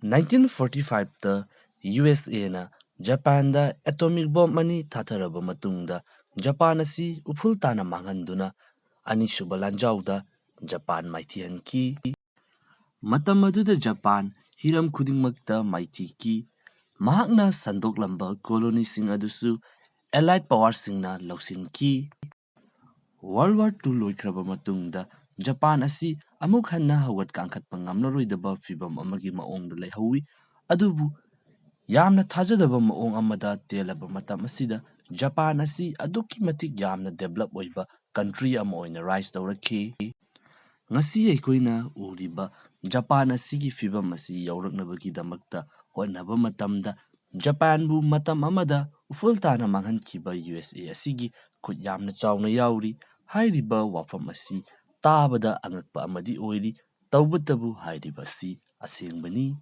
1945ꯇ USAꯅ ꯖꯄꯥꯟꯗ atomic bomb ꯑꯅꯤ ꯊꯥꯊꯔꯕ ꯃꯇꯨꯡꯗ ꯖꯄꯥꯟ ꯑꯁꯤ ꯎꯐꯨꯜ ꯇꯥꯅ ꯃꯥꯡꯍꯟꯗꯨꯅ ꯑꯅꯤꯁꯨꯕ ꯂꯥꯟꯖꯥꯎꯗ ꯖꯄꯥꯟ ꯃꯥꯏꯊꯤꯍꯟꯈꯤ꯫ ꯃꯇꯝ ꯑꯗꯨꯗ ꯖꯄꯥꯟ ꯍꯤꯔꯝ ꯈꯨꯗꯤꯡꯃꯛꯇ ꯃꯥꯏꯊꯤꯈꯤ꯫ ꯃꯍꯥꯛꯅ ꯁꯟꯗꯣꯛꯂꯝꯕ ꯀꯣꯂꯣꯅꯤꯁꯤꯡ ꯑꯗꯨꯁꯨ ꯑꯦꯂꯥꯏꯠ ꯄꯥꯋꯔꯁꯤꯡꯅ ꯂꯧꯁꯤꯟꯈꯤ꯫ ꯋꯥꯔꯜ ꯋꯥꯔ II ꯂꯣꯏꯈ꯭ꯔꯕ ꯃꯇꯨꯡꯗ ꯖꯄꯥꯟ ꯑꯁꯤ ꯑꯃꯨꯛ ꯍꯟꯅ ꯍꯧꯒꯠ ꯀꯥꯡꯈꯠꯄ ꯉꯝꯂꯔꯣꯏꯗꯕ ꯐꯤꯚꯝ ꯑꯃꯒꯤ ꯃꯑꯣꯡꯗ ꯂꯩꯍꯧꯏ꯫ ꯑꯗꯨꯕꯨ ꯌꯥꯝꯅ ꯊꯥꯖꯗꯕ ꯃꯑꯣꯡ ꯑꯃꯗ ꯇꯦꯜꯂꯕ ꯃꯇꯝ ꯑꯁꯤꯗ ꯖꯄꯥꯟ ꯑꯁꯤ ꯑꯗꯨꯛꯀꯤ ꯃꯇꯤꯛ ꯌꯥꯝꯅ ꯗꯦꯚꯂꯞ ꯑꯣꯏꯕ ꯀꯟꯇ꯭ꯔꯤ ꯑꯃ ꯑꯣꯏꯅ ꯔꯥꯏꯖ ꯇꯧꯔꯛꯈꯤ꯫ ꯉꯁꯤ ꯑꯩꯈꯣꯏꯅ ꯎꯔꯤꯕ ꯖꯄꯥꯟ ꯑꯁꯤꯒꯤ ꯐꯤꯚꯝ ꯑꯁꯤ ꯌꯧꯔꯛꯅꯕꯒꯤꯗꯃꯛꯇ ꯍꯣꯠꯅꯕ ꯃꯇꯝꯗ ꯖꯄꯥꯟꯕꯨ ꯃꯇꯝ ꯑꯃꯗ ꯎꯐꯨꯜ ꯇꯥꯅ ꯃꯥꯡꯍꯟꯈꯤꯕ USA ꯑꯁꯤꯒꯤ ꯈꯨꯠ ꯌꯥꯝꯅ ꯆꯥꯎꯅ ꯌꯥꯎꯔꯤ꯫ ꯍꯥꯏꯔꯤꯕ ꯋꯥꯐꯝ ꯑꯁꯤ ꯇꯥꯕꯗ ꯑꯉꯛꯄ ꯑꯃꯗꯤ ꯑꯣꯏꯔꯤ, ꯇꯧꯕꯇꯕꯨ ꯍꯥꯏꯔꯤꯕ ꯑꯁꯤ ꯑꯁꯦꯡꯕꯅꯤ꯫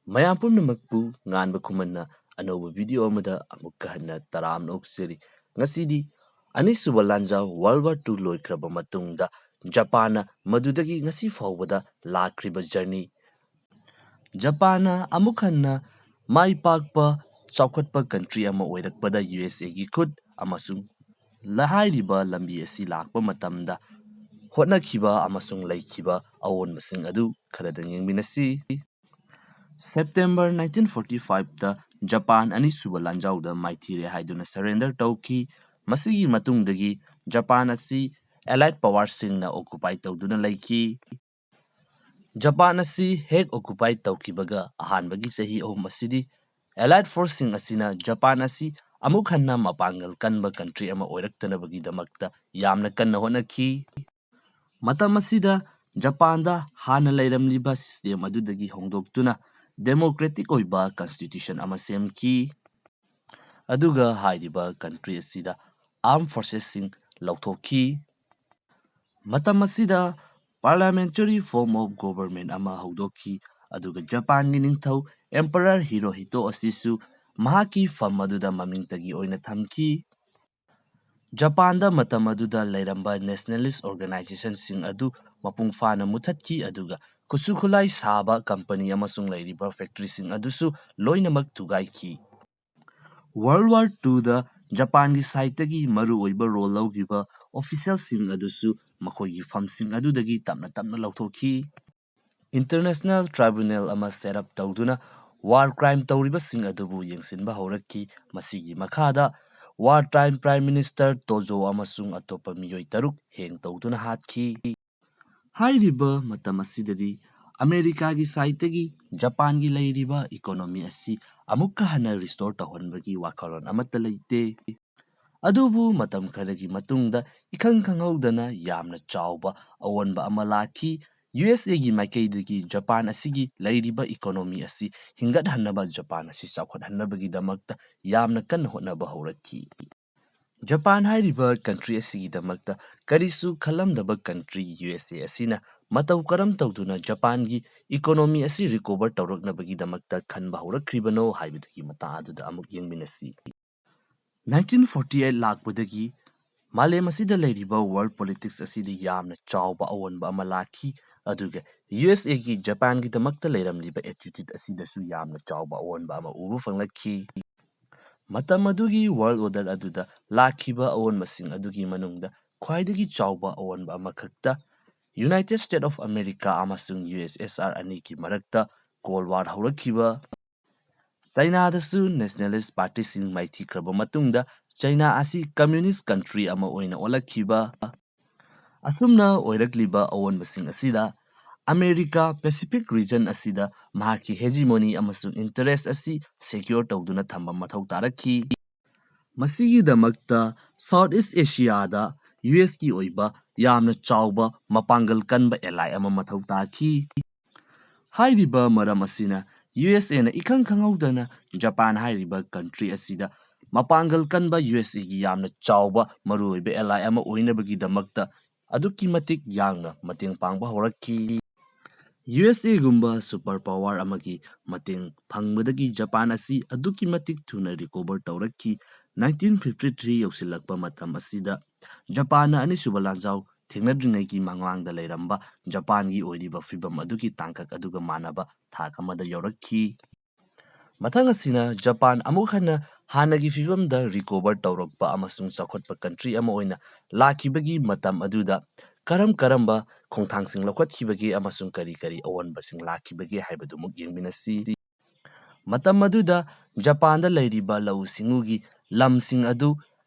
ꯃꯌꯥꯝ ꯄꯨꯝꯅꯃꯛꯄꯨ ꯉꯥꯟꯕ ꯈꯨꯃꯟꯅ ꯑꯅꯧꯕ ꯚꯤꯗꯤꯑꯣ ꯑꯃꯗ ꯑꯃꯨꯛꯀ ꯍꯟꯅ ꯇꯔꯥꯝꯅ ꯑꯣꯛꯆꯔꯤ꯫ ꯉꯁꯤꯗꯤ ꯑꯅꯤꯁꯨꯕ ꯂꯥꯟꯖꯥꯎ ꯋꯥꯔꯜ ꯋꯥꯔ II ꯂꯣꯏꯈ꯭ꯔꯕ ꯃꯇꯨꯡꯗ ꯖꯄꯥꯟꯅ ꯃꯗꯨꯗꯒꯤ ꯉꯁꯤ ꯐꯥꯎꯕꯗ ꯂꯥꯛꯈ꯭ꯔꯤꯕ ꯖꯔꯅꯤ, ꯖꯄꯥꯟꯅ ꯑꯃꯨꯛ ꯍꯟꯅ ꯃꯥꯏ ꯄꯥꯛꯄ ꯆꯥꯎꯈꯠꯄ ꯀꯟꯇ꯭ꯔꯤ ꯑꯃ ꯑꯣꯏꯔꯛꯄꯗ USAꯒꯤ ꯈꯨꯠ ꯑꯃꯁꯨꯡ ꯍꯥꯏꯔꯤꯕ ꯂꯝꯕꯤ ꯑꯁꯤ ꯂꯥꯛꯄ ꯃꯇꯝꯗ ꯍꯣꯠꯅꯈꯤꯕ ꯑꯃꯁꯨꯡ ꯂꯩꯈꯤꯕ ꯑꯑꯣꯟꯕꯁꯤꯡ ꯑꯗꯨ ꯈꯔꯗꯪ ꯌꯦꯡꯃꯤꯟꯅꯁꯤ꯫ ꯁꯦꯞꯇꯦꯝꯕꯔ 1945ꯇ ꯖꯄꯥꯟ ꯑꯅꯤꯁꯨꯕ ꯂꯥꯟꯖꯥꯎꯗ ꯃꯥꯏꯊꯤꯔꯦ ꯍꯥꯏꯗꯨꯅ ꯁꯔꯦꯟꯗꯔ ꯇꯧꯈꯤ꯫ ꯃꯁꯤꯒꯤ ꯃꯇꯨꯡꯗꯒꯤ ꯖꯄꯥꯟ ꯑꯁꯤ ꯑꯦꯂꯥꯏꯠ ꯄꯥꯋꯔꯁꯤꯡꯅ ꯑꯣꯀꯨꯄꯥꯏ ꯇꯧꯗꯨꯅ ꯂꯩꯈꯤ꯫ ꯖꯄꯥꯟ ꯑꯁꯤ ꯍꯦꯛ ꯑꯣꯀꯨꯄꯥꯏ ꯇꯧꯈꯤꯕꯒ ꯑꯍꯥꯟꯕꯒꯤ ꯆꯍꯤ 3 ꯑꯁꯤꯗꯤ ꯑꯦꯂꯥꯏꯠ ꯐꯣꯔꯁꯁꯤꯡ ꯑꯁꯤꯅ ꯖꯄꯥꯟ ꯑꯁꯤ ꯑꯃꯨꯛ ꯍꯟꯅ ꯃꯄꯥꯡꯒꯜ ꯀꯟꯕ ꯀꯟꯇ꯭ꯔꯤ ꯑꯃ ꯑꯣꯏꯔꯛꯇꯅꯕꯒꯤꯗꯃꯛꯇ ꯌꯥꯝꯅ ꯀꯟꯅ ꯍꯣꯠꯅꯈꯤ꯫ ꯃꯇꯝ ꯑꯁꯤꯗ ꯖꯄꯥꯟꯗ ꯍꯥꯟꯅ ꯂꯩꯔꯝꯂꯤꯕ ꯁꯤꯁꯇꯦꯝ ꯑꯗꯨꯗꯒꯤ ꯍꯣꯡꯗꯣꯛꯇꯨꯅ ꯗꯦꯃꯣꯀ꯭ꯔꯦꯇꯤꯛ ꯑꯣꯏꯕ ꯀꯟꯁꯇꯤꯇ꯭ꯌꯨꯁꯟ ꯑꯃ ꯁꯦꯝꯈꯤ꯫ ꯑꯗꯨꯒ ꯍꯥꯏꯔꯤꯕ ꯀꯟꯇ꯭ꯔꯤ ꯑꯁꯤꯗ ꯑꯥꯔꯝ ꯐꯣꯔꯁꯦꯁꯁꯤꯡ ꯂꯧꯊꯣꯛꯈꯤ꯫ ꯃꯇꯝ ꯑꯁꯤꯗ ꯄꯥꯔꯂꯤꯌꯥꯃꯦꯟꯇꯔꯤ ꯐꯣꯔꯝ ꯑꯣꯐ ꯒꯣꯚꯔꯟꯃꯦꯟꯠ ꯑꯃ ꯍꯧꯗꯣꯛꯈꯤ꯫ ꯑꯗꯨꯒ ꯖꯄꯥꯟꯒꯤ ꯅꯤꯡꯊꯧ ꯑꯦꯝꯄꯔꯔ ꯍꯤꯔꯣꯍꯤꯇꯣ ꯑꯁꯤꯁꯨ ꯃꯍꯥꯛꯀꯤ ꯐꯝ ꯑꯗꯨꯗ ꯃꯃꯤꯡꯇꯒꯤ ꯑꯣꯏꯅ ꯊꯝꯈꯤ꯫ ꯖꯄꯥꯟꯗ ꯃꯇꯝ ꯑꯗꯨꯗ ꯂꯩꯔꯝꯕ ꯅꯦꯁꯅꯦꯂꯤꯁꯠ ꯑꯣꯔꯒꯅꯥꯏꯖꯦꯁꯟꯁꯤꯡ ꯑꯗꯨ ꯃꯄꯨꯡ ꯐꯥꯅ ꯃꯨꯠꯊꯠꯈꯤ꯫ ꯑꯗꯨꯒ ꯈꯨꯠꯁꯨ ꯈꯨꯠꯂꯥꯏ ꯁꯥꯕ ꯀꯝꯄꯅꯤ ꯑꯃꯁꯨꯡ ꯂꯩꯔꯤꯕ ꯐꯦꯛꯇ꯭ꯔꯤꯁꯤꯡ ꯑꯗꯨꯁꯨ ꯂꯣꯏꯅꯃꯛ ꯊꯨꯒꯥꯏꯈꯤ꯫ ꯋꯥꯔꯜ ꯋꯥꯔ IIꯗ ꯖꯄꯥꯟꯒꯤ ꯁꯥꯏꯠꯇꯒꯤ ꯃꯔꯨꯑꯣꯏꯕ ꯔꯣꯜ ꯂꯧꯈꯤꯕ ꯑꯣꯐꯤꯁꯤꯌꯦꯜꯁꯤꯡ ꯑꯗꯨꯁꯨ ꯃꯈꯣꯏꯒꯤ ꯐꯝꯁꯤꯡ ꯑꯗꯨꯗꯒꯤ ꯇꯞꯅ ꯇꯞꯅ ꯂꯧꯊꯣꯛꯈꯤ꯫ ꯏꯟꯇꯔꯅꯦꯁꯅꯦꯜ ꯇ꯭ꯔꯥꯏꯕꯨꯅꯦꯜ ꯑꯃ ꯁꯦꯠ ꯑꯞ ꯇꯧꯗꯨꯅ ꯋꯥꯔ ꯀ꯭ꯔꯥꯏꯝ ꯇꯧꯔꯤꯕꯁꯤꯡ ꯑꯗꯨꯕꯨ ꯌꯦꯡꯁꯤꯟꯕ ꯍꯧꯔꯛꯈꯤ꯫ ꯃꯁꯤꯒꯤ ꯃꯈꯥꯗ ꯋꯥꯔ ꯇꯥꯏꯝ ꯄ꯭ꯔꯥꯏꯝ ꯃꯤꯅꯤꯁꯇꯔ ꯇꯣꯖꯣ ꯑꯃꯁꯨꯡ ꯑꯇꯣꯞꯄ ꯃꯤꯑꯣꯏ 6 ꯍꯦꯡ ꯇꯧꯗꯨꯅ ꯍꯥꯠꯈꯤ꯫ ꯍꯥꯏꯔꯤꯕ ꯃꯇꯝ ꯑꯁꯤꯗꯗꯤ ꯑꯃꯦꯔꯤꯀꯥꯒꯤ ꯁꯥꯏꯠꯇꯒꯤ ꯖꯄꯥꯟꯒꯤ ꯂꯩꯔꯤꯕ ꯏꯀꯣꯅꯣꯃꯤ ꯑꯁꯤ ꯑꯃꯨꯛꯀ ꯍꯟꯅ ꯔꯤꯁꯇꯣꯔ ꯇꯧꯍꯟꯕꯒꯤ ꯋꯥꯈꯜꯂꯣꯟ ꯑꯃꯠꯇ ꯂꯩꯇꯦ꯫ ꯑꯗꯨꯕꯨ ꯃꯇꯝ ꯈꯔꯒꯤ ꯃꯇꯨꯡꯗ ꯏꯈꯪ ꯈꯪꯍꯧꯗꯅ ꯌꯥꯝꯅ ꯆꯥꯎꯕ ꯑꯑꯣꯟꯕ ꯑꯃ ꯂꯥꯛꯈꯤ꯫ USAꯒꯤ ꯃꯥꯏꯀꯩꯗꯒꯤ ꯖꯄꯥꯟ ꯑꯁꯤꯒꯤ ꯂꯩꯔꯤꯕ ꯏꯀꯣꯅꯣꯃꯤ ꯑꯁꯤ ꯍꯤꯡꯒꯠꯍꯟꯅꯕ, ꯖꯄꯥꯟ ꯑꯁꯤ ꯆꯥꯎꯈꯠꯍꯟꯅꯕꯒꯤꯗꯃꯛꯇ ꯌꯥꯝꯅ ꯀꯟꯅ ꯍꯣꯠꯅꯕ ꯍꯧꯔꯛꯈꯤ꯫ ꯖꯄꯥꯟ ꯍꯥꯏꯔꯤꯕ ꯀꯟꯇ꯭ꯔꯤ ꯑꯁꯤꯒꯤꯗꯃꯛꯇ ꯀꯔꯤꯁꯨ ꯈꯜꯂꯝꯗꯕ ꯀꯟꯇ꯭ꯔꯤ USA ꯑꯁꯤꯅ ꯃꯇꯧ ꯀꯔꯝ ꯇꯧꯗꯨꯅ ꯖꯄꯥꯟꯒꯤ ꯏꯀꯣꯅꯣꯃꯤ ꯑꯁꯤ ꯔꯤꯀꯣꯚꯔ ꯇꯧꯔꯛꯅꯕꯒꯤꯗꯃꯛꯇ ꯈꯟꯕ ꯍꯧꯔꯛꯈ꯭ꯔꯤꯕꯅꯣ ꯍꯥꯏꯕꯗꯨꯒꯤ ꯃꯇꯥꯡ ꯑꯗꯨꯗ ꯑꯃꯨꯛ ꯌꯦꯡꯃꯤꯟꯅꯁꯤ꯫ 1948 ꯂꯥꯛꯄꯗꯒꯤ ꯃꯥꯂꯦꯝ ꯑꯁꯤꯗ ꯂꯩꯔꯤꯕ ꯋꯥꯔꯜ ꯄꯣꯂꯤꯇꯤꯛꯁ ꯑꯁꯤꯗ ꯌꯥꯝꯅ ꯆꯥꯎꯕ ꯑꯑꯣꯟꯕ ꯑꯃ ꯂꯥꯛꯈꯤ꯫ ꯑꯗꯨꯒ USAꯒꯤ ꯖꯄꯥꯟꯒꯤꯗꯃꯛꯇ ꯂꯩꯔꯝꯂꯤꯕ ꯑꯦꯇꯤꯇ꯭ꯌꯨꯠ ꯑꯁꯤꯗꯁꯨ ꯌꯥꯝꯅ ꯆꯥꯎꯕ ꯑꯑꯣꯟꯕ ꯑꯃ ꯎꯕ ꯐꯪꯂꯛꯈꯤ꯫ ꯃꯇꯝ ꯑꯗꯨꯒꯤ ꯋꯥꯔꯜ ꯑꯣꯔꯗꯔ ꯑꯗꯨꯗ ꯂꯥꯛꯈꯤꯕ ꯑꯑꯣꯟꯕꯁꯤꯡ ꯑꯗꯨꯒꯤ ꯃꯅꯨꯡꯗ ꯈ꯭ꯋꯥꯏꯗꯒꯤ ꯆꯥꯎꯕ ꯑꯑꯣꯟꯕ ꯑꯃꯈꯛꯇ ꯌꯨꯅꯥꯏꯇꯦꯗ ꯁ꯭ꯇꯦꯠ ꯑꯣꯐ ꯑꯃꯦꯔꯤꯀꯥ ꯑꯃꯁꯨꯡ USSR ꯑꯅꯤꯒꯤ ꯃꯔꯛꯇ ꯀꯣꯜ ꯋꯥꯔ ꯍꯧꯔꯛꯈꯤꯕ, ꯆꯥꯏꯅꯥꯗꯁꯨ ꯅꯦꯁꯅꯦꯂꯤꯁꯠ ꯄꯥꯔꯇꯤꯁꯤꯡ ꯃꯥꯏꯊꯤꯈ꯭ꯔꯕ ꯃꯇꯨꯡꯗ ꯆꯥꯏꯅꯥ ꯑꯁꯤ ꯀꯝꯃ꯭ꯌꯨꯅꯤꯁꯠ ꯀꯟꯇ꯭ꯔꯤ ꯑꯃ ꯑꯣꯏꯅ ꯑꯣꯜꯂꯛꯈꯤꯕ, ꯑꯁꯨꯝꯅ ꯑꯣꯏꯔꯛꯂꯤꯕ ꯑꯑꯣꯟꯕꯁꯤꯡ ꯑꯁꯤꯗ ꯑꯃꯦꯔꯤꯀꯥ ꯄꯦꯁꯤꯐꯤꯛ ꯔꯤꯖꯟ ꯑꯁꯤꯗ ꯃꯍꯥꯛꯀꯤ ꯍꯦꯖꯤꯃꯣꯅꯤ ꯑꯃꯁꯨꯡ ꯏꯟꯇꯔꯦꯁꯠ ꯑꯁꯤ ꯁꯦꯀ꯭ꯌꯣꯔ ꯇꯧꯗꯨꯅ ꯊꯝꯕ ꯃꯊꯧ ꯇꯥꯔꯛꯈꯤ꯫ ꯃꯁꯤꯒꯤꯗꯃꯛꯇ ꯁꯥꯎꯊ ꯏꯁꯠ ꯑꯦꯁꯤꯌꯥꯗ USꯒꯤ ꯑꯣꯏꯕ ꯌꯥꯝꯅ ꯆꯥꯎꯕ ꯃꯄꯥꯡꯒꯜ ꯀꯟꯕ ꯑꯦꯂꯥꯏ ꯑꯃ ꯃꯊꯧ ꯇꯥꯈꯤ꯫ ꯍꯥꯏꯔꯤꯕ ꯃꯔꯝ ꯑꯁꯤꯅ USAꯅ ꯏꯈꯪ ꯈꯪꯍꯧꯗꯅ ꯖꯄꯥꯟ ꯍꯥꯏꯔꯤꯕ ꯀꯟꯇ꯭ꯔꯤ ꯑꯁꯤꯗ ꯃꯄꯥꯡꯒꯜ ꯀꯟꯕ USAꯒꯤ ꯌꯥꯝꯅ ꯆꯥꯎꯕ ꯃꯔꯨꯑꯣꯏꯕ ꯑꯦꯂꯥꯏ ꯑꯃ ꯑꯣꯏꯅꯕꯒꯤꯗꯃꯛꯇ ꯑꯗꯨꯛꯀꯤ ꯃꯇꯤꯛ ꯌꯥꯡꯅ ꯃꯇꯦꯡ ꯄꯥꯡꯕ ꯍꯧꯔꯛꯈꯤ꯫ USAꯒꯨꯝꯕ ꯁꯨꯄꯔ ꯄꯥꯋꯔ ꯑꯃꯒꯤ ꯃꯇꯦꯡ ꯐꯪꯕꯗꯒꯤ ꯖꯄꯥꯟ ꯑꯁꯤ ꯑꯗꯨꯛꯀꯤ ꯃꯇꯤꯛ ꯊꯨꯅ ꯔꯤꯀꯣꯚꯔ ꯇꯧꯔꯛꯈꯤ꯫ 1953 ꯌꯧꯁꯤꯜꯂꯛꯄ ꯃꯇꯝ ꯑꯁꯤꯗ ꯖꯄꯥꯟꯅ ꯑꯅꯤꯁꯨꯕ ꯂꯥꯟꯖꯥꯎ ꯊꯦꯡꯅꯗ꯭ꯔꯤꯉꯩꯒꯤ ꯃꯃꯥꯡꯗ ꯂꯩꯔꯝꯕ ꯖꯄꯥꯟꯒꯤ ꯑꯣꯏꯔꯤꯕ ꯐꯤꯚꯝ ꯑꯗꯨꯒꯤ ꯇꯥꯡꯀꯛ ꯑꯗꯨꯒ ꯃꯥꯟꯅꯕ ꯊꯥꯛ ꯑꯃꯗ ꯌꯧꯔꯛꯈꯤ꯫ ꯃꯊꯪ ꯑꯁꯤꯅ ꯖꯄꯥꯟ ꯑꯃꯨꯛ ꯍꯟꯅ ꯍꯥꯟꯅꯒꯤ ꯐꯤꯚꯝꯗ ꯔꯤꯀꯣꯚꯔ ꯇꯧꯔꯛꯄ ꯑꯃꯁꯨꯡ ꯆꯥꯎꯈꯠꯄ ꯀꯟꯇ꯭ꯔꯤ ꯑꯃ ꯑꯣꯏꯅ ꯂꯥꯛꯈꯤꯕꯒꯤ ꯃꯇꯝ ꯑꯗꯨꯗ ꯀꯔꯝꯕ ꯈꯣꯡꯊꯥꯡꯁꯤꯡ ꯂꯧꯈꯠꯈꯤꯕꯒꯦ ꯑꯃꯁꯨꯡ ꯀꯔꯤ ꯑꯑꯣꯟꯕꯁꯤꯡ ꯂꯥꯛꯈꯤꯕꯒꯦ ꯍꯥꯏꯕꯗꯨꯃꯨꯛ ꯌꯦꯡꯃꯤꯟꯅꯁꯤ꯫ ꯃꯇꯝ ꯑꯗꯨꯗ ꯖꯄꯥꯟꯗ ꯂꯩꯔꯤꯕ ꯂꯧꯎ ꯁꯤꯡꯎꯒꯤ ꯂꯝꯁꯤꯡ ꯑꯗꯨ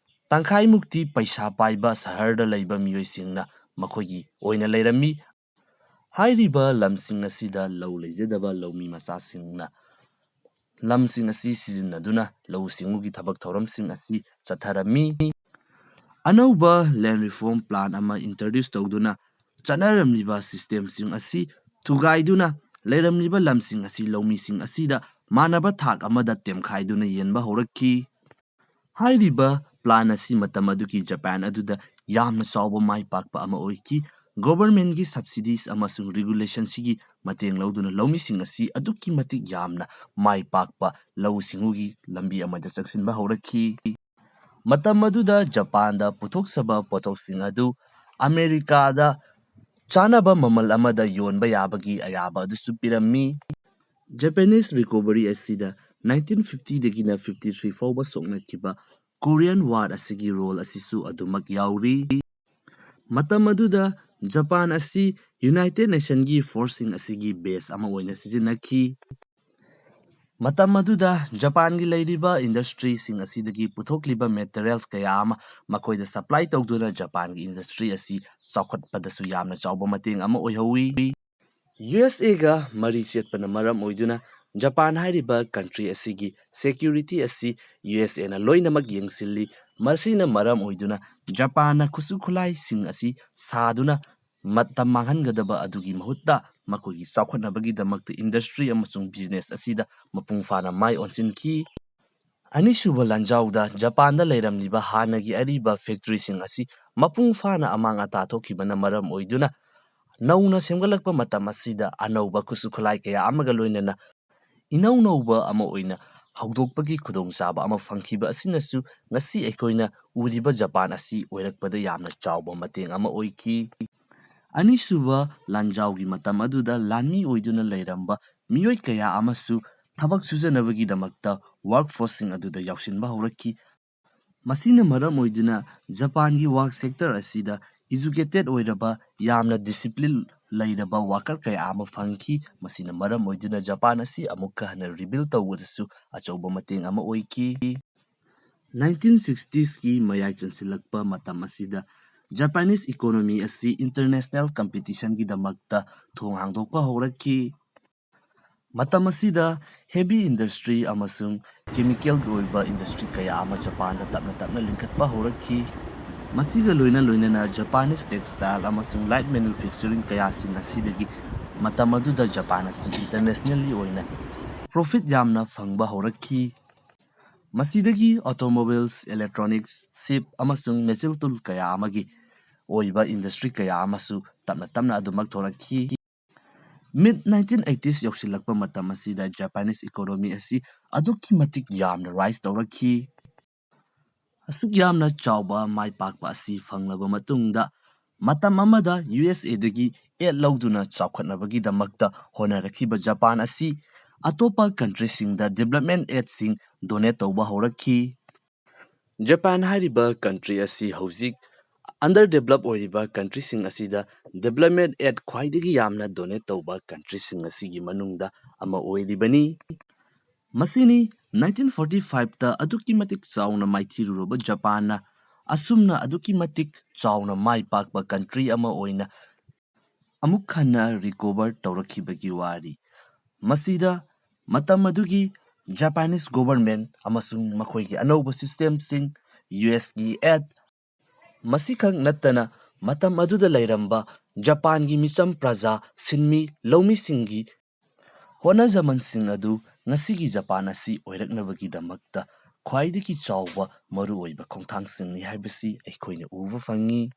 ꯇꯪꯈꯥꯏꯃꯨꯛꯇꯤ ꯄꯩꯁꯥ ꯄꯥꯏꯕ ꯁꯍꯔꯗ ꯂꯩꯕ ꯃꯤꯑꯣꯏꯁꯤꯡꯅ ꯃꯈꯣꯏꯒꯤ ꯑꯣꯏꯅ ꯂꯩꯔꯝꯃꯤ꯫ ꯍꯥꯏꯔꯤꯕ ꯂꯝꯁꯤꯡ ꯑꯁꯤꯗ ꯂꯧ ꯂꯩꯖꯗꯕ ꯂꯧꯃꯤ ꯃꯆꯥꯁꯤꯡꯅ ꯂꯝꯁꯤꯡ ꯑꯁꯤ ꯁꯤꯖꯤꯟꯅꯗꯨꯅ ꯂꯧꯎ ꯁꯤꯡꯎꯒꯤ ꯊꯕꯛ ꯊꯧꯔꯝꯁꯤꯡ ꯑꯁꯤ ꯆꯠꯊꯔꯝꯃꯤ꯫ ꯑꯅꯧꯕ ꯂꯦꯟ ꯔꯤꯐꯣꯔꯝ ꯄ꯭ꯂꯥꯟ ꯑꯃ ꯏꯟꯇ꯭ꯔꯣꯗ꯭ꯌꯨꯁ ꯇꯧꯗꯨꯅ ꯆꯠꯅꯔꯝꯂꯤꯕ ꯁꯤꯁꯇꯦꯝꯁꯤꯡ ꯑꯁꯤ ꯊꯨꯒꯥꯏꯗꯨꯅ ꯂꯩꯔꯝꯂꯤꯕ ꯂꯝꯁꯤꯡ ꯑꯁꯤ ꯂꯧꯃꯤꯁꯤꯡ ꯑꯁꯤꯗ ꯃꯥꯟꯅꯕ ꯊꯥꯛ ꯑꯃꯗ ꯇꯦꯝꯈꯥꯏꯗꯨꯅ ꯌꯦꯟꯕ ꯍꯧꯔꯛꯈꯤ꯫ ꯍꯥꯏꯔꯤꯕ ꯄ꯭ꯂꯥꯟ ꯑꯁꯤ ꯃꯇꯝ ꯑꯗꯨꯒꯤ ꯖꯄꯥꯟ ꯑꯗꯨꯗ ꯌꯥꯝꯅ ꯆꯥꯎꯕ ꯃꯥꯏ ꯄꯥꯛꯄ ꯑꯃ ꯑꯣꯏꯈꯤ꯫ ꯒꯣꯚꯔꯟꯃꯦꯟꯠꯒꯤ ꯁꯕꯁꯤꯗꯤꯁ ꯑꯃꯁꯨꯡ ꯔꯤꯒꯨꯂꯦꯁꯟꯁꯤꯒꯤ ꯃꯇꯦꯡ ꯂꯧꯗꯨꯅ ꯂꯧꯃꯤꯁꯤꯡ ꯑꯁꯤ ꯑꯗꯨꯛꯀꯤ ꯃꯇꯤꯛ ꯌꯥꯝꯅ ꯃꯥꯏ ꯄꯥꯛꯄ ꯂꯧꯎ ꯁꯤꯡꯎꯒꯤ ꯂꯝꯕꯤ ꯑꯃꯗ ꯆꯪꯁꯤꯟꯕ ꯍꯧꯔꯛꯈꯤ꯫ ꯃꯇꯝ ꯑꯗꯨꯗ ꯖꯄꯥꯟꯗ ꯄꯨꯊꯣꯛꯆꯕ ꯄꯣꯠꯊꯣꯛꯁꯤꯡ ꯑꯗꯨ ꯑꯃꯦꯔꯤꯀꯥꯗ ꯆꯥꯅꯕ ꯃꯃꯜ ꯑꯃꯗ ꯌꯣꯟꯕ ꯌꯥꯕꯒꯤ ꯑꯌꯥꯕ ꯑꯗꯨꯁꯨ ꯄꯤꯔꯝꯃꯤ꯫ ꯖꯄꯥꯅꯤꯁ ꯔꯤꯀꯣꯚꯔꯤ ꯑꯁꯤꯗ 1950ꯗꯒꯤꯅ 53 ꯐꯥꯎꯕ ꯁꯣꯛꯅꯈꯤꯕ ꯀꯣꯔꯤꯌꯟ ꯋꯥꯔ ꯑꯁꯤꯒꯤ ꯔꯣꯜ ꯑꯁꯤꯁꯨ ꯑꯗꯨꯃꯛ ꯌꯥꯎꯔꯤ꯫ ꯃꯇꯝ ꯑꯗꯨꯗ ꯖꯄꯥꯟ ꯑꯁꯤ ꯌꯨꯅꯥꯏꯇꯦꯗ ꯅꯦꯁꯟꯒꯤ ꯐꯣꯔꯁꯁꯤꯡ ꯑꯁꯤꯒꯤ ꯕꯦꯁ ꯑꯃ ꯑꯣꯏꯅ ꯁꯤꯖꯤꯟꯅꯈꯤ꯫ ꯃꯇꯝ ꯑꯗꯨꯗ ꯖꯄꯥꯟꯒꯤ ꯂꯩꯔꯤꯕ ꯏꯟꯗꯁꯇ꯭ꯔꯤꯁꯤꯡ ꯑꯁꯤꯗꯒꯤ ꯄꯨꯊꯣꯛꯂꯤꯕ ꯃꯦꯇꯔꯤꯌꯦꯜꯁ ꯀꯌꯥ ꯑꯃ ꯃꯈꯣꯏꯗ ꯁꯄ꯭ꯂꯥꯏ ꯇꯧꯗꯨꯅ ꯖꯄꯥꯟꯒꯤ ꯏꯟꯗꯁꯇ꯭ꯔꯤ ꯑꯁꯤ ꯆꯥꯎꯈꯠꯄꯗꯁꯨ ꯌꯥꯝꯅ ꯆꯥꯎꯕ ꯃꯇꯦꯡ ꯑꯃ ꯑꯣꯏꯍꯧꯋꯤ꯫ ꯌꯨ.ꯑꯦꯁ.ꯑꯦꯒ ꯃꯔꯤ ꯆꯦꯠꯄꯅ ꯃꯔꯝ ꯑꯣꯏꯗꯨꯅ ꯖꯄꯥꯟ ꯍꯥꯏꯔꯤꯕ ꯀꯟꯇ꯭ꯔꯤ ꯑꯁꯤꯒꯤ ꯁꯦꯀ꯭ꯌꯨꯔꯤꯇꯤ ꯑꯁꯤ ꯌꯨ.ꯑꯦꯁ.ꯑꯦꯅ ꯂꯣꯏꯅꯃꯛ ꯌꯦꯡꯁꯤꯜꯂꯤ꯫ ꯃꯁꯤꯅ ꯃꯔꯝ ꯑꯣꯏꯗꯨꯅ ꯖꯄꯥꯟꯅ ꯈꯨꯠꯁꯨ ꯈꯨꯠꯂꯥꯏꯁꯤꯡ ꯑꯁꯤ ꯁꯥꯗꯨꯅ ꯃꯇꯝ ꯃꯥꯡꯍꯟꯒꯗꯕ ꯑꯗꯨꯒꯤ ꯃꯍꯨꯠꯇ ꯃꯈꯣꯏꯒꯤ ꯆꯥꯎꯈꯠꯅꯕꯒꯤꯗꯃꯛꯇ ꯏꯟꯗꯁꯇ꯭ꯔꯤ ꯑꯃꯁꯨꯡ ꯕꯤꯖꯤꯅꯦꯁ ꯑꯁꯤꯗ ꯃꯄꯨꯡ ꯐꯥꯅ ꯃꯥꯏ ꯑꯣꯟꯁꯤꯟꯈꯤ꯫ ꯑꯅꯤꯁꯨꯕ ꯂꯥꯟꯖꯥꯎꯗ ꯖꯄꯥꯟꯗ ꯂꯩꯔꯝꯂꯤꯕ ꯍꯥꯟꯅꯒꯤ ꯑꯔꯤꯕ ꯐꯦꯛꯇ꯭ꯔꯤꯁꯤꯡ ꯑꯁꯤ ꯃꯄꯨꯡ ꯐꯥꯅ ꯑꯃꯥꯡ ꯑꯇꯥ ꯊꯣꯛꯈꯤꯕꯅ ꯃꯔꯝ ꯑꯣꯏꯗꯨꯅ ꯅꯧꯅ ꯁꯦꯝꯒꯠꯂꯛꯄ ꯃꯇꯝ ꯑꯁꯤꯗ ꯑꯅꯧꯕ ꯈꯨꯠꯁꯨ ꯈꯨꯠꯂꯥꯏ ꯀꯌꯥ ꯑꯃꯒ ꯂꯣꯏꯅꯅ ꯏꯅꯧ ꯅꯧꯕ ꯑꯃ ꯑꯣꯏꯅ ꯍꯧꯗꯣꯛꯄꯒꯤ ꯈꯨꯗꯣꯡꯆꯥꯕ ꯑꯃ ꯐꯪꯈꯤꯕ ꯑꯁꯤꯅꯁꯨ ꯉꯁꯤ ꯑꯩꯈꯣꯏꯅ ꯎꯔꯤꯕ ꯖꯄꯥꯟ ꯑꯁꯤ ꯑꯣꯏꯔꯛꯄꯗ ꯌꯥꯝꯅ ꯆꯥꯎꯕ ꯃꯇꯦꯡ ꯑꯃ ꯑꯣꯏꯈꯤ꯫ ꯑꯅꯤꯁꯨꯕ ꯂꯥꯟꯖꯥꯎꯒꯤ ꯃꯇꯝ ꯑꯗꯨꯗ ꯂꯥꯟꯃꯤ ꯑꯣꯏꯗꯨꯅ ꯂꯩꯔꯝꯕ ꯃꯤꯑꯣꯏ ꯀꯌꯥ ꯑꯃꯁꯨ ꯊꯕꯛ ꯁꯨꯖꯅꯕꯒꯤꯗꯃꯛꯇ ꯋꯥꯔꯛꯐꯣꯔꯁꯁꯤꯡ ꯑꯗꯨꯗ ꯌꯥꯎꯁꯤꯟꯕ ꯍꯧꯔꯛꯈꯤ꯫ ꯃꯁꯤꯅ ꯃꯔꯝ ꯑꯣꯏꯗꯨꯅ ꯖꯄꯥꯟꯒꯤ ꯋꯥꯔꯛ ꯁꯦꯛꯇꯔ ꯑꯁꯤꯗ ꯏꯖꯨꯀꯦꯇꯦꯗ ꯑꯣꯏꯔꯕ ꯌꯥꯝꯅ ꯗꯤꯁꯤꯄ꯭ꯂꯤꯟ ꯂꯩꯔꯕ ꯋꯥꯀꯔ ꯀꯌꯥ ꯑꯃ ꯐꯪꯈꯤ꯫ ꯃꯁꯤꯅ ꯃꯔꯝ ꯑꯣꯏꯗꯨꯅ ꯖꯄꯥꯟ ꯑꯁꯤ ꯑꯃꯨꯛꯀ ꯍꯟꯅ ꯔꯤꯕꯤꯜ ꯇꯧꯕꯗꯁꯨ ꯑꯆꯧꯕ ꯃꯇꯦꯡ ꯑꯃ ꯑꯣꯏꯈꯤ꯫ 1960ꯁꯀꯤ ꯃꯌꯥꯏ ꯆꯟꯁꯤꯜꯂꯛꯄ ꯃꯇꯝ ꯑꯁꯤꯗ ꯖꯄꯥꯅꯤꯁ ꯏꯀꯣꯅꯣꯃꯤ ꯑꯁꯤ ꯏꯟꯇꯔꯅꯦꯁꯅꯦꯜ ꯀꯝꯄꯤꯇꯤꯁꯟꯒꯤꯗꯃꯛꯇ ꯊꯣꯡ ꯍꯥꯡꯗꯣꯛꯄ ꯍꯧꯔꯛꯈꯤ꯫ ꯃꯇꯝ ꯑꯁꯤꯗ ꯍꯦꯚꯤ ꯏꯟꯗꯁꯇ꯭ꯔꯤ ꯑꯃꯁꯨꯡ ꯀꯦꯃꯤꯀꯦꯜꯒꯤ ꯑꯣꯏꯕ ꯏꯟꯗꯁꯇ꯭ꯔꯤ ꯀꯌꯥ ꯑꯃ ꯖꯄꯥꯟꯗ ꯇꯞꯅ ꯇꯞꯅ ꯂꯤꯡꯈꯠꯄ ꯍꯧꯔꯛꯈꯤ꯫ ꯃꯁꯤꯒ ꯂꯣꯏꯅꯅ ꯖꯄꯥꯅꯤꯁ ꯇꯦꯛꯁꯇꯥꯏꯜ ꯑꯃꯁꯨꯡ ꯂꯥꯏꯠ ꯃꯦꯅꯨꯐꯦꯛꯆꯔꯤꯡ ꯀꯌꯥꯁꯤꯡ ꯑꯁꯤꯗꯒꯤ ꯃꯇꯝ ꯑꯗꯨꯗ ꯖꯄꯥꯟ ꯑꯁꯤ ꯏꯟꯇꯔꯅꯦꯁꯅꯦꯜꯂꯤ ꯑꯣꯏꯅ ꯄ꯭ꯔꯣꯐꯤꯠ ꯌꯥꯝꯅ ꯐꯪꯕ ꯍꯧꯔꯛꯈꯤ꯫ ꯃꯁꯤꯗꯒꯤ ꯑꯣꯇꯣꯃꯣꯕꯥꯏꯜꯁ, ꯏꯂꯦꯛꯇ꯭ꯔꯣꯅꯤꯛꯁ, ꯁꯤꯞ ꯑꯃꯁꯨꯡ ꯃꯦꯆꯤꯟ ꯇꯨꯜ ꯀꯌꯥ ꯑꯃꯒꯤ ꯑꯣꯏꯕ ꯏꯟꯗꯁꯇ꯭ꯔꯤ ꯀꯌꯥ ꯑꯃꯁꯨ ꯇꯞꯅ ꯇꯞꯅ ꯑꯗꯨꯃꯛ ꯊꯣꯔꯛꯈꯤ꯫ ꯃꯤꯗ 1980ꯁ ꯌꯧꯁꯤꯜꯂꯛꯄ ꯃꯇꯝ ꯑꯁꯤꯗ ꯖꯄꯥꯅꯤꯁ ꯏꯀꯣꯅꯣꯃꯤ ꯑꯁꯤ ꯑꯗꯨꯛꯀꯤ ꯃꯇꯤꯛ ꯌꯥꯝꯅ ꯔꯥꯏꯖ ꯇꯧꯔꯛꯈꯤ꯫ ꯑꯁꯨꯛ ꯌꯥꯝꯅ ꯆꯥꯎꯕ ꯃꯥꯏ ꯄꯥꯛꯄ ꯑꯁꯤ ꯐꯪꯂꯕ ꯃꯇꯨꯡꯗ ꯃꯇꯝ ꯑꯃꯗ ꯌꯨ.ꯑꯦꯁ.ꯑꯦꯗꯒꯤ ꯑꯦꯗ ꯂꯧꯗꯨꯅ ꯆꯥꯎꯈꯠꯅꯕꯒꯤꯗꯃꯛꯇ ꯍꯣꯠꯅꯔꯛꯈꯤꯕ ꯖꯄꯥꯟ ꯑꯁꯤ ꯑꯇꯣꯞꯄ ꯀꯟꯇ꯭ꯔꯤꯁꯤꯡꯗ ꯗꯤꯚꯦꯂꯞꯃꯦꯟꯠ ꯑꯦꯗꯁꯤꯡ ꯗꯣꯅꯦꯠ ꯇꯧꯕ ꯍꯧꯔꯛꯈꯤ꯫ ꯖꯄꯥꯟ ꯍꯥꯏꯔꯤꯕ ꯀꯟꯇ꯭ꯔꯤ ꯑꯁꯤ ꯍꯧꯖꯤꯛ ꯑꯟꯗꯔ ꯗꯦꯚꯂꯞ ꯑꯣꯏꯔꯤꯕ ꯀꯟꯇ꯭ꯔꯤꯁꯤꯡ ꯑꯁꯤꯗ ꯗꯤꯚꯦꯂꯞꯃꯦꯟꯠ ꯑꯦꯗ ꯈ꯭ꯋꯥꯏꯗꯒꯤ ꯌꯥꯝꯅ ꯗꯣꯅꯦꯠ ꯇꯧꯕ ꯀꯟꯇ꯭ꯔꯤꯁꯤꯡ ꯑꯁꯤꯒꯤ ꯃꯅꯨꯡꯗ ꯑꯃ ꯑꯣꯏꯔꯤꯕꯅꯤ꯫ ꯃꯁꯤꯅꯤ 1945ꯇ ꯑꯗꯨꯛꯀꯤ ꯃꯇꯤꯛ ꯆꯥꯎꯅ ꯃꯥꯏꯊꯤꯔꯨꯔꯕ ꯖꯄꯥꯟꯅ ꯑꯁꯨꯝꯅ ꯑꯗꯨꯛꯀꯤ ꯃꯇꯤꯛ ꯆꯥꯎꯅ ꯃꯥꯏ ꯄꯥꯛꯄ ꯀꯟꯇ꯭ꯔꯤ ꯑꯃ ꯑꯣꯏꯅ ꯑꯃꯨꯛ ꯍꯟꯅ ꯔꯤꯀꯣꯚꯔ ꯇꯧꯔꯛꯈꯤꯕꯒꯤ ꯋꯥꯔꯤ꯫ ꯃꯁꯤꯗ ꯃꯇꯝ ꯑꯗꯨꯒꯤ ꯖꯄꯥꯅꯤꯁ ꯒꯣꯚꯔꯟꯃꯦꯟꯠ ꯑꯃꯁꯨꯡ ꯃꯈꯣꯏꯒꯤ ꯑꯅꯧꯕ ꯁꯤꯁꯇꯦꯝꯁꯤꯡ, ꯌꯨ.ꯑꯦꯁ.ꯒꯤ ꯑꯦꯗ, ꯃꯁꯤꯈꯛ ꯅꯠꯇꯅ ꯃꯇꯝ ꯑꯗꯨꯗ ꯂꯩꯔꯝꯕ ꯖꯄꯥꯟꯒꯤ ꯃꯤꯆꯝ ꯄ꯭ꯔꯖꯥ, ꯁꯤꯟꯃꯤ ꯂꯧꯃꯤꯁꯤꯡꯒꯤ ꯍꯣꯠꯅꯖꯃꯟꯁꯤꯡ ꯑꯗꯨ ꯉꯁꯤꯒꯤ ꯖꯄꯥꯟ ꯑꯁꯤ ꯑꯣꯏꯔꯛꯅꯕꯒꯤꯗꯃꯛꯇ ꯈ꯭ꯋꯥꯏꯗꯒꯤ ꯆꯥꯎꯕ ꯃꯔꯨꯑꯣꯏꯕ ꯈꯣꯡꯊꯥꯡꯁꯤꯡꯅꯤ ꯍꯥꯏꯕꯁꯤ ꯑꯩꯈꯣꯏꯅ ꯎꯕ ꯐꯪꯉꯤ꯫